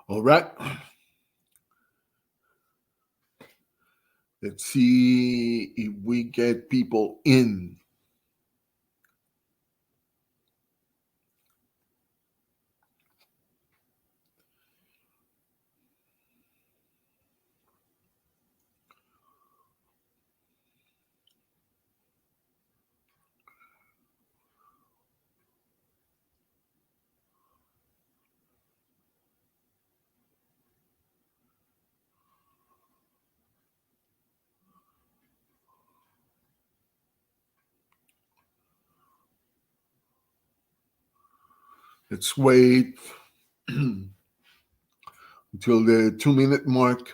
All right. Let's see if we get people in. Let's wait until the 2-minute mark.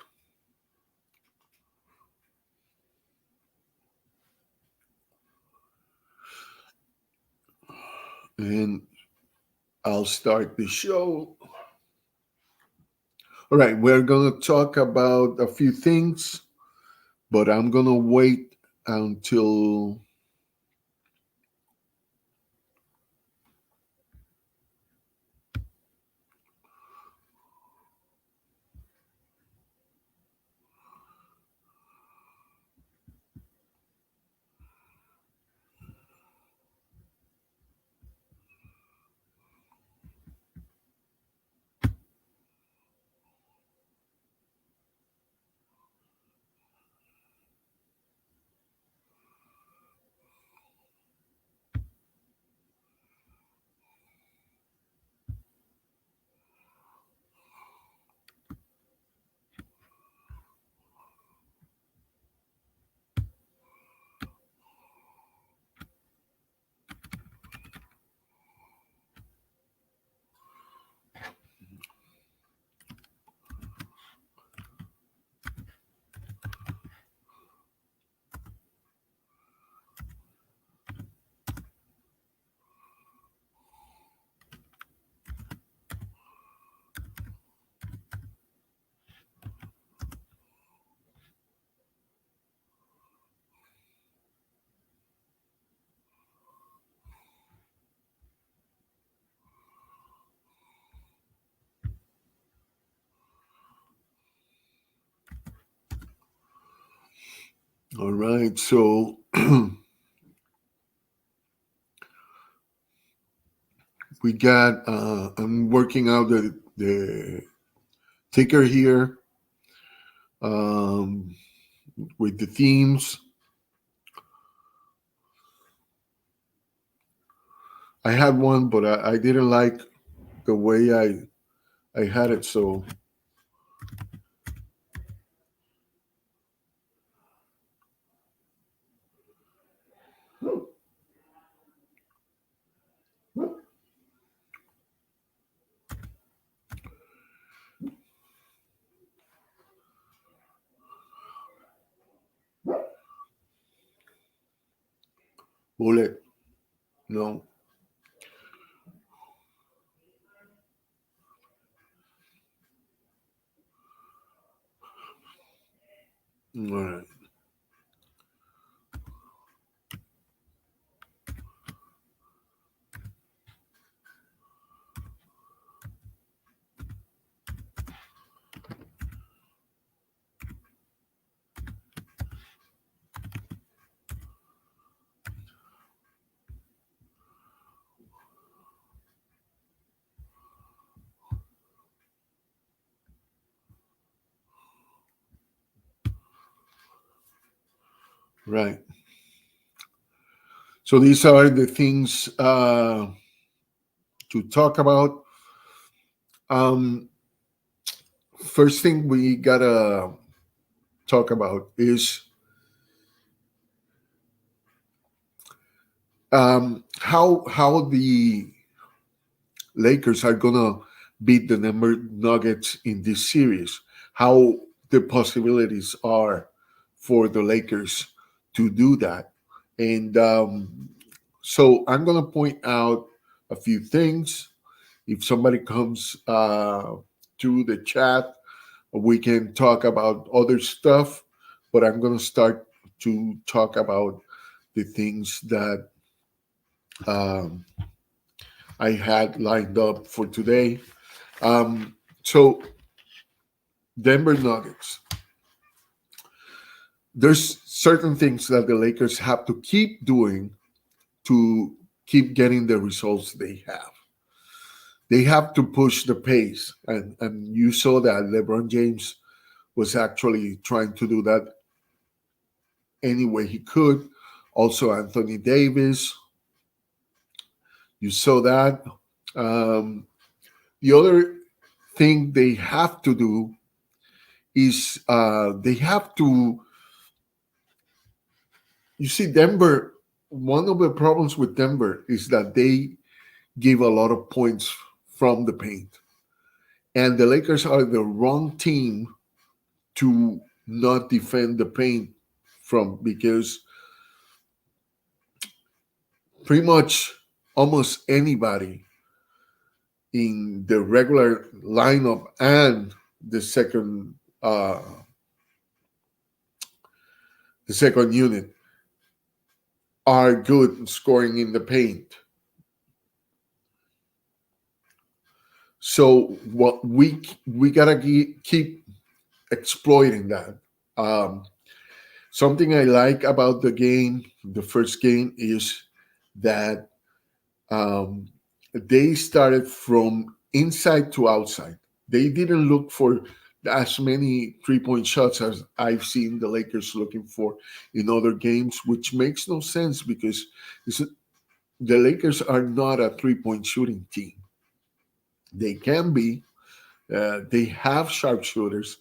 And I'll start the show. All right, we're going to talk about a few things, but I'm going to wait until all right, so we got, I'm working out the ticker here with the themes. I had one, but I didn't like the way I had it, so bullet, no. All right. Right. So these are the things to talk about. First thing we gotta talk about is how the Lakers are gonna beat the Denver Nuggets in this series. How the possibilities are for the Lakers to do that, and so I'm gonna point out a few things. If somebody comes to the chat, we can talk about other stuff, but I'm going to start to talk about the things that I had lined up for today. So Denver Nuggets. There's certain things that the Lakers have to keep doing to keep getting the results they have. They have to push the pace, and you saw that LeBron James was actually trying to do that any way he could. Also, Anthony Davis, you saw that. Um, the other thing they have to do is they have to. You see, Denver. One of the problems with Denver is that they give a lot of points from the paint, and the Lakers are the wrong team to not defend the paint from, because pretty much almost anybody in the regular lineup and the second uh, the second unit are good scoring in the paint. So what we gotta keep exploiting that. Um, Something I like about the game, the first game, is that um, they started from inside to outside. They didn't look for as many 3-point shots as I've seen the Lakers looking for in other games, which makes no sense because it's, the Lakers are not a 3-point shooting team. They can be, they have sharpshooters,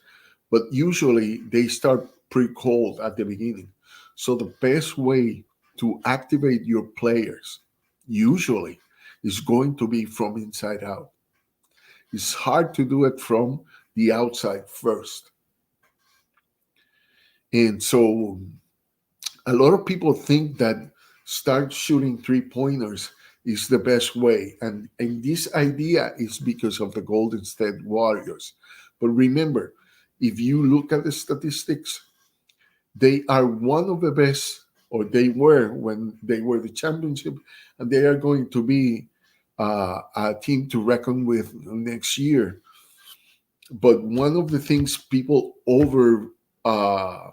but usually they start pretty cold at the beginning. So the best way to activate your players usually is going to be from inside out. It's hard to do it from the outside first. And so a lot of people think that start shooting 3 pointers is the best way. And this idea is because of the Golden State Warriors. But remember, if you look at the statistics, they are one of the best, or they were when they were the championship, and they are going to be a team to reckon with next year. But one of the things people uh,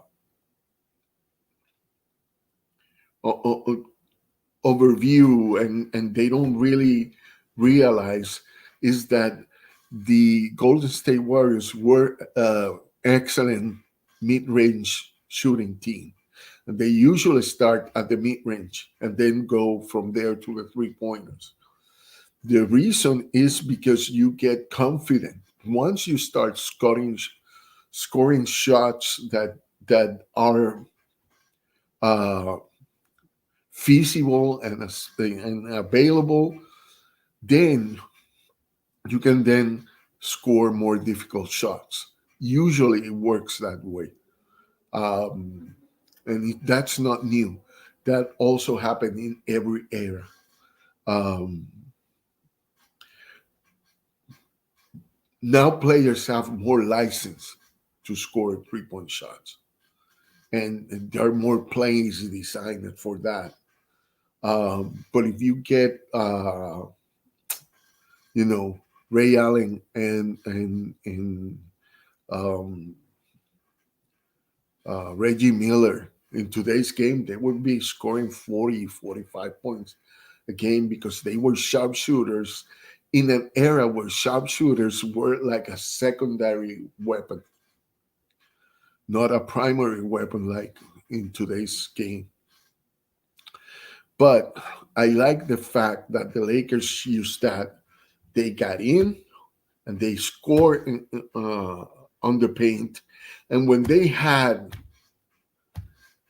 overview, and they don't really realize, is that the Golden State Warriors were excellent mid-range shooting team. And they usually start at the mid-range and then go from there to the 3 pointers. The reason is because you get confident once you start scoring shots that are uh, feasible and available. Then you can then score more difficult shots. Usually, it works that way, um, and that's not new. That also happened in every era. Um, Now players have more license to score 3-point shots, and there are more plays designed for that. But if you get, you know, Ray Allen and um, Reggie Miller in today's game, they would be scoring 40, 45 points a game because they were sharpshooters in an era where sharpshooters were like a secondary weapon, not a primary weapon like in today's game. But I like the fact that the Lakers used that. They got in and they scored on the paint. And when they had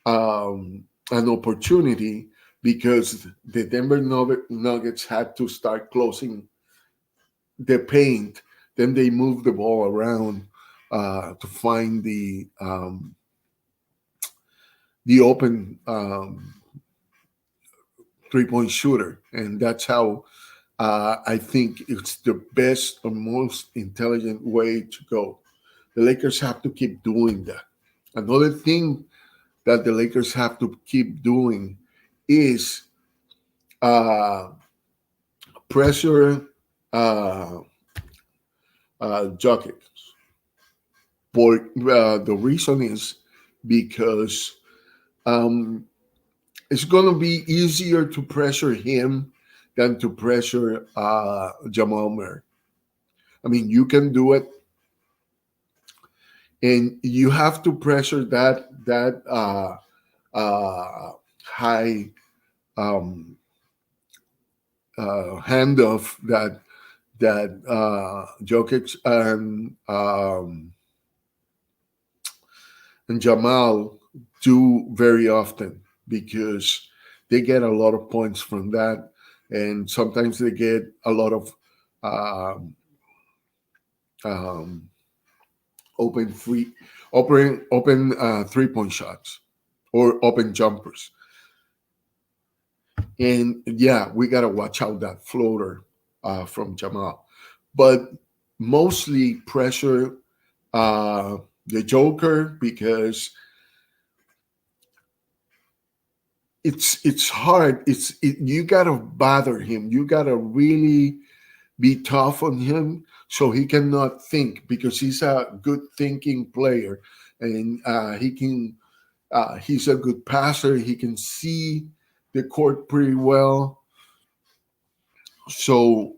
an opportunity, because the Denver Nuggets had to start closing the paint, then they moved the ball around to find the open 3-point shooter, and that's how I think it's the best or most intelligent way to go. The Lakers have to keep doing that. Another thing that the Lakers have to keep doing is uh, pressure uh, Jokic. The reason is because it's going to be easier to pressure him than to pressure Jamal Murray. I mean, you can do it, and you have to pressure that high um, handoff that Jokic and Jamal do very often, because they get a lot of points from that, and sometimes they get a lot of um, um, open free, open 3-point shots or open jumpers. And yeah, we gotta watch out that floater from Jamal, but mostly pressure uh, the Joker, because it's hard. You gotta bother him. You gotta really be tough on him so he cannot think, because he's a good thinking player, and he can. He's a good passer. He can see the court pretty well. So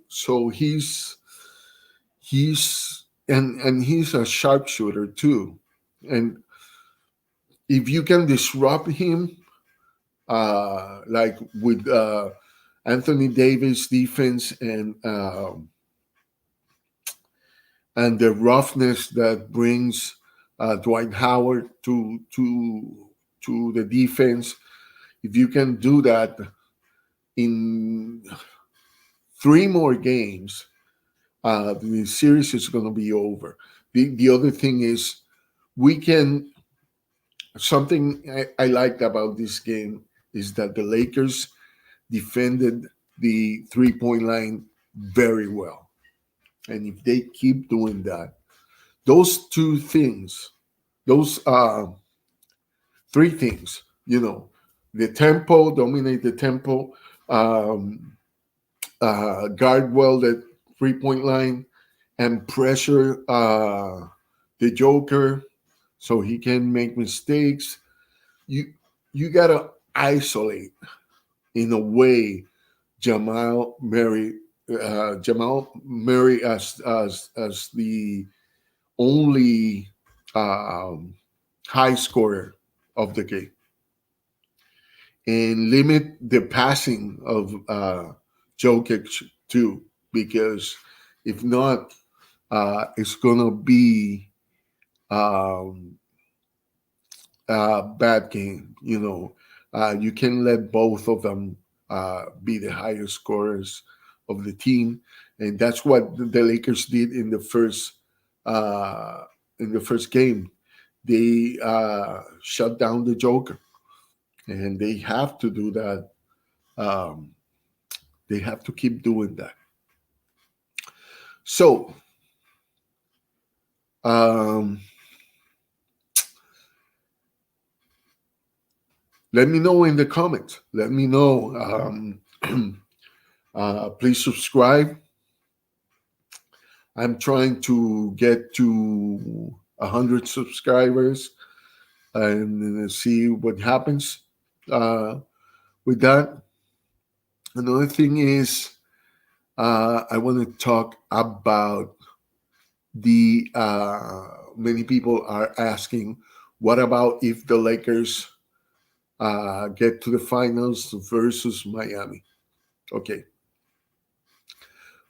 and he's a sharpshooter too. And if you can disrupt him, like with Anthony Davis defense and the roughness that brings Dwight Howard to the defense. If you can do that in 3 more games, the series is going to be over. The other thing is, we can something I liked about this game is that the Lakers defended the 3-point line very well. And if they keep doing that, those two things, those 3 things, the tempo, dominate the tempo, guard well the 3-point line, and pressure the Joker so he can make mistakes. You gotta isolate, in a way, Jamal Murray as the only um, high scorer of the game, and limit the passing of Jokic too, because if not, it's gonna be um, a bad game. You can let both of them be the highest scorers of the team, and that's what the Lakers did uh, in the first game. They shut down the Joker, and they have to do that. Um, they have to keep doing that. So, um, let me know in the comments. Let me know. Please subscribe. I'm trying to get to 100 subscribers and see what happens with that. Another thing is, I want to talk about the many people are asking, what about if the Lakers get to the finals versus Miami? Okay.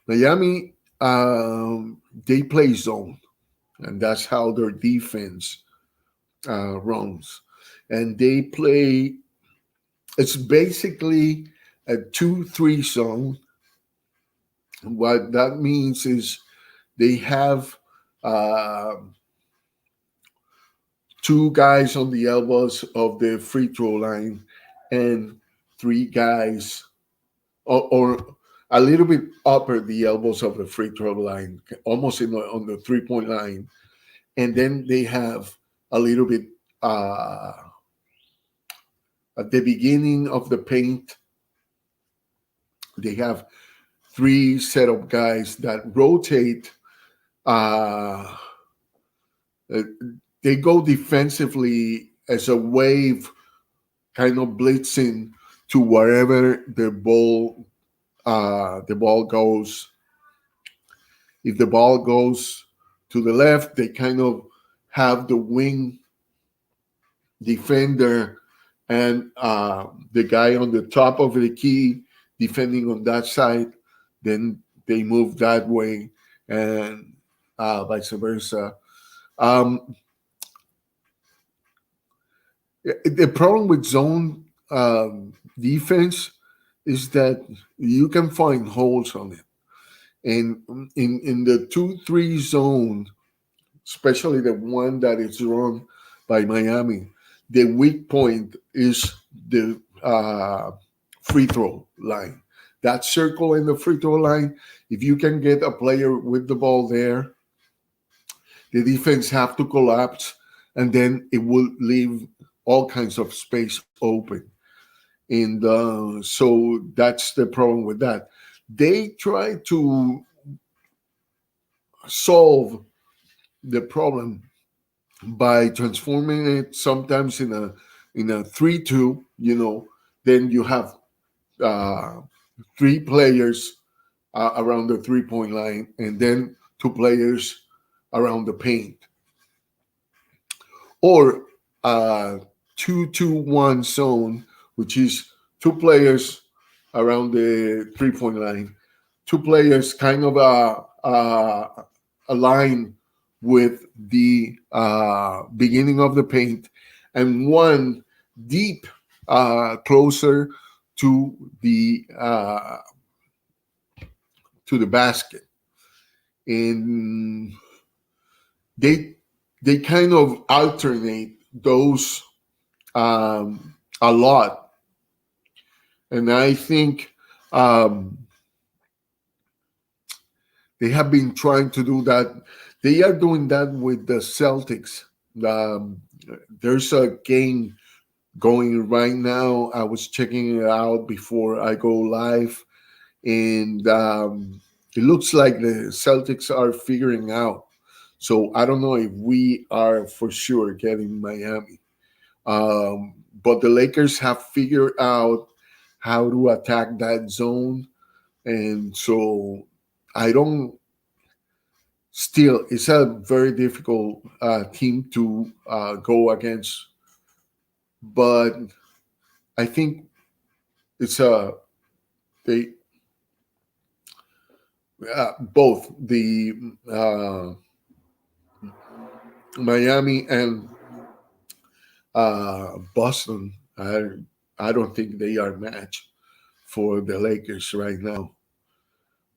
Miami, they play zone, and that's how their defense runs. And they play, it's basically a 2-3 zone. What that means is they have uh, 2 guys on the elbows of the free throw line, and 3 guys, or a little bit upper the elbows of the free throw line, almost on the 3-point line. And then they have a little bit at the beginning of the paint. They have 3 set of guys that rotate uh, Uh, they go defensively as a wave, kind of blitzing to wherever the ball goes. If the ball goes to the left, they kind of have the wing defender and the guy on the top of the key defending on that side. Then they move that way, and vice versa. Um, the problem with zone defense is that you can find holes on it. And in the 2-3 zone, especially the one that is run by Miami, the weak point is the free throw line. That circle in the free throw line, if you can get a player with the ball there, the defense have to collapse, and then it will leave all kinds of space open. And so that's the problem with that. They try to solve the problem by transforming it sometimes in a 3-2. Then you have uh, three players around the 3-point line, and then two players around the paint, or 2-2-1 zone, which is two players around the 3-point line, two players kind of aligned with the beginning of the paint, and one deep closer to the basket. And they they kind of alternate those a lot, and I think they have been trying to do that. They are doing that with the Celtics. Um, there's a game going right now. I was checking it out before I go live, and it looks like the Celtics are figuring out. So I don't know if we are for sure getting Miami, but the Lakers have figured out how to attack that zone, and so I don't. Still, it's a very difficult team to go against, but I think it's they both the Miami and Boston. I don't think they are matched for the Lakers right now.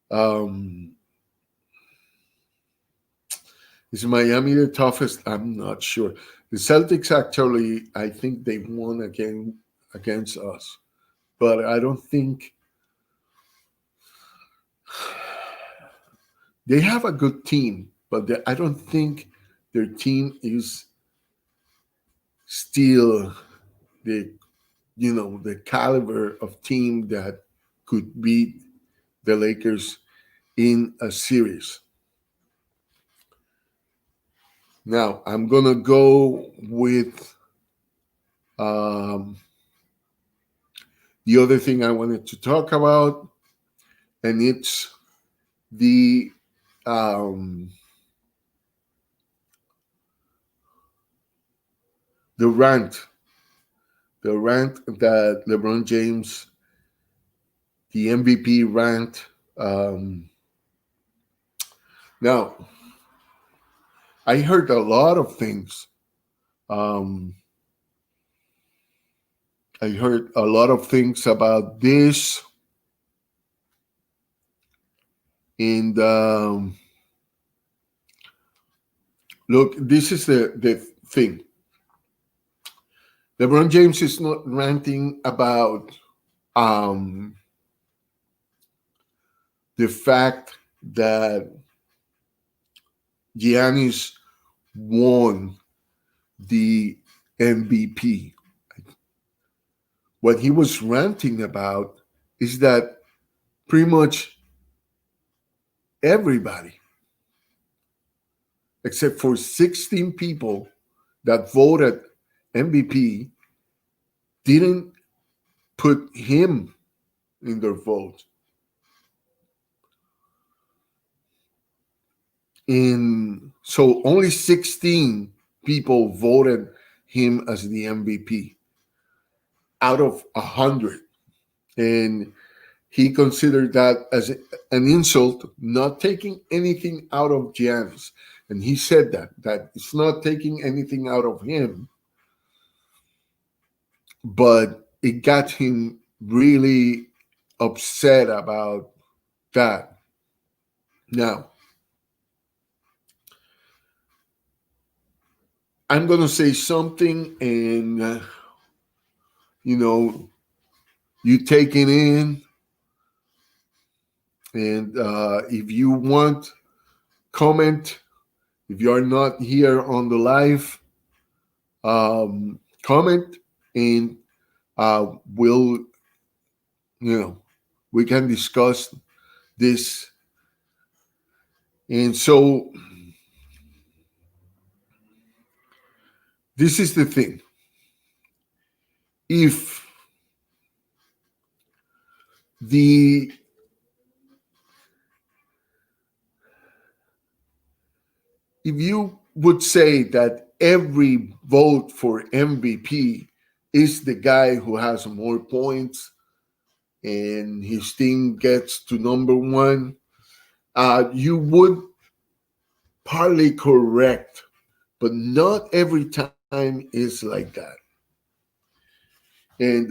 Um, is Miami the toughest? I'm not sure. The Celtics actually, I think they won again against us, but I don't think they have a good team. But I don't think their team is still the the caliber of team that could beat the Lakers in a series. Now I'm gonna go with um, the other thing I wanted to talk about, and it's the um, the rant, the rant that LeBron James, the MVP rant. Now I heard a lot of things. Um, I heard a lot of things about this, and look, this is the thing. LeBron James is not ranting about um, the fact that Giannis won the MVP. What he was ranting about is that pretty much everybody, except for 16 people that voted MVP, didn't put him in their vote. So only 16 people voted him as the MVP out of 100. And he considered that as an insult, not taking anything out of Giannis. And he said that it's not taking anything out of him, but it got him really upset about that. Now, I'm going to say something, and, you take it in. And if you want, comment. If you are not here on the live, comment, and we'll, we can discuss this. And so this is the thing. If you would say that every vote for MVP is the guy who has more points and his team gets to number one, you would partly correct, but not every time is like that. And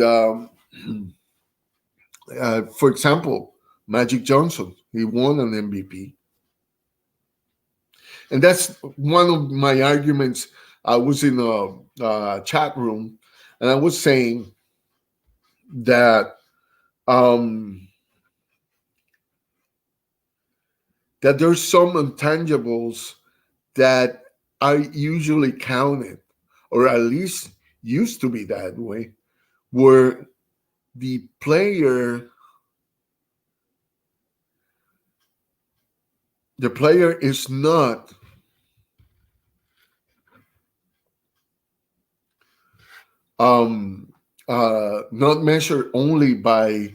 for example, Magic Johnson, he won an MVP. And that's one of my arguments. I was in a chat room, and I was saying that that there's some intangibles that are usually counted, or at least used to be that way, where the player is not not measured only by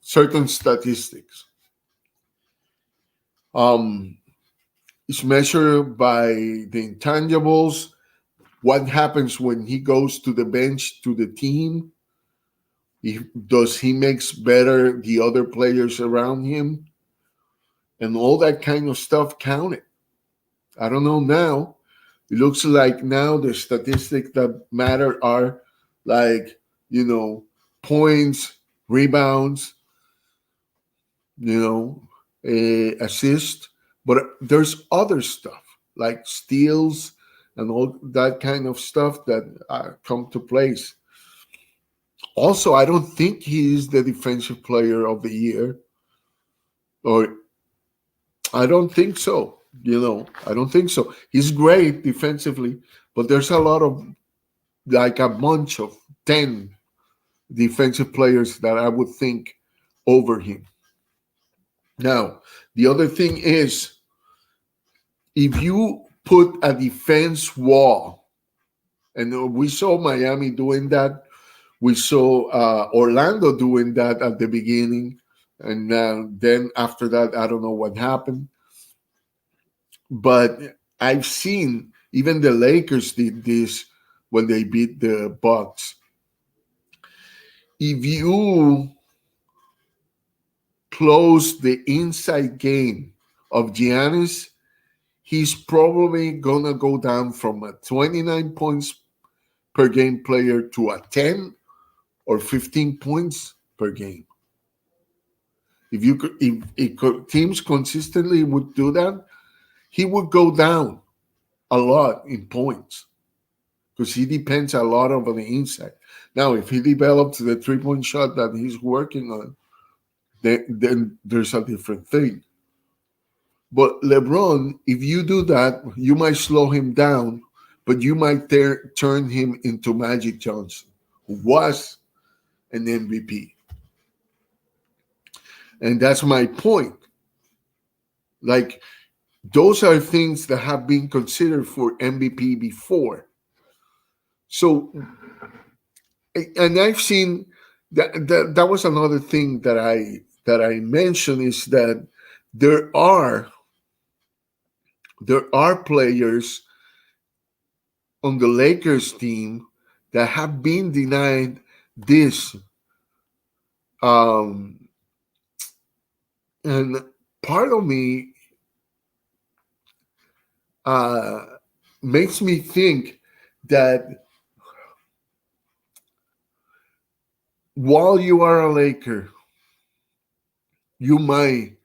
certain statistics. It's measured by the intangibles, what happens when he goes to the bench to the team. Does he makes better the other players around him? And all that kind of stuff counted. I don't know now. It looks like now the statistics that matter are like, points, rebounds, assist. But there's other stuff like steals and all that kind of stuff that come to place. Also, I don't think he's the defensive player of the year, or I don't think so. I don't think so. He's great defensively, but there's a lot of, like, a bunch of 10 defensive players that I would think over him. Now, the other thing is, if you put a defense wall, and we saw Miami doing that, we saw Orlando doing that at the beginning, and then after that, I don't know what happened. But I've seen even the Lakers did this when they beat the Bucks. If you close the inside game of Giannis, he's probably gonna go down from a 29 points per game player to a 10 or 15 points per game. If teams consistently would do that, he would go down a lot in points because he depends a lot on the inside. Now, if he develops the 3-point shot that he's working on, then there's a different thing. But LeBron, if you do that, you might slow him down, but you might turn him into Magic Johnson, who was an MVP. And that's my point. Like, those are things that have been considered for MVP before. So, and I've seen that was another thing that I mentioned, is that there are players on the Lakers team that have been denied this. Um, and part of me uh, makes me think that while you are a Laker, you might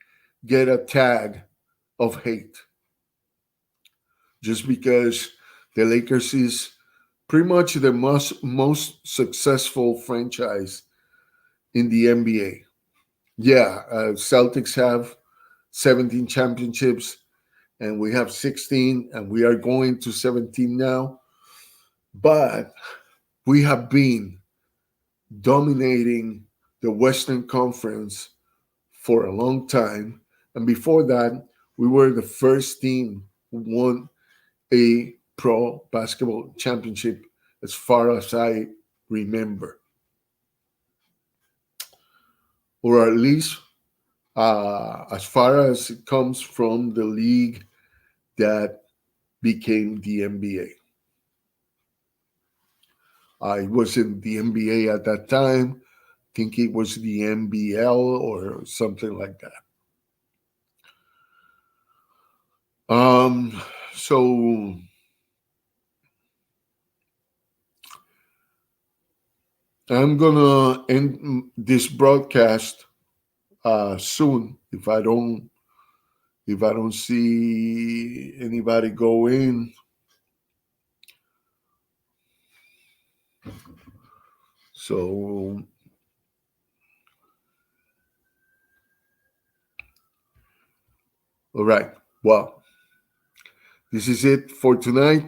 get a tag of hate just because the Lakers is pretty much the most successful franchise in the NBA. Yeah, Celtics have 17 championships, and we have 16, and we are going to 17 now. But we have been dominating the Western Conference for a long time. And before that, we were the first team who won a pro basketball championship as far as I remember, or at least as far as it comes from the league that became the NBA. I was in the NBA at that time. I think it was the NBL or something like that. So I'm gonna end this broadcast soon if I don't see anybody go in. So all right. Well, this is it for tonight,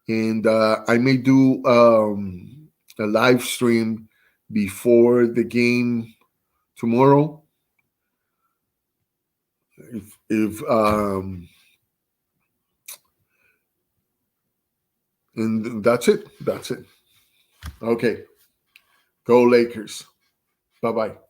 and I may do a live stream before the game tomorrow. If and that's it. That's it. Okay. Go Lakers. Bye bye.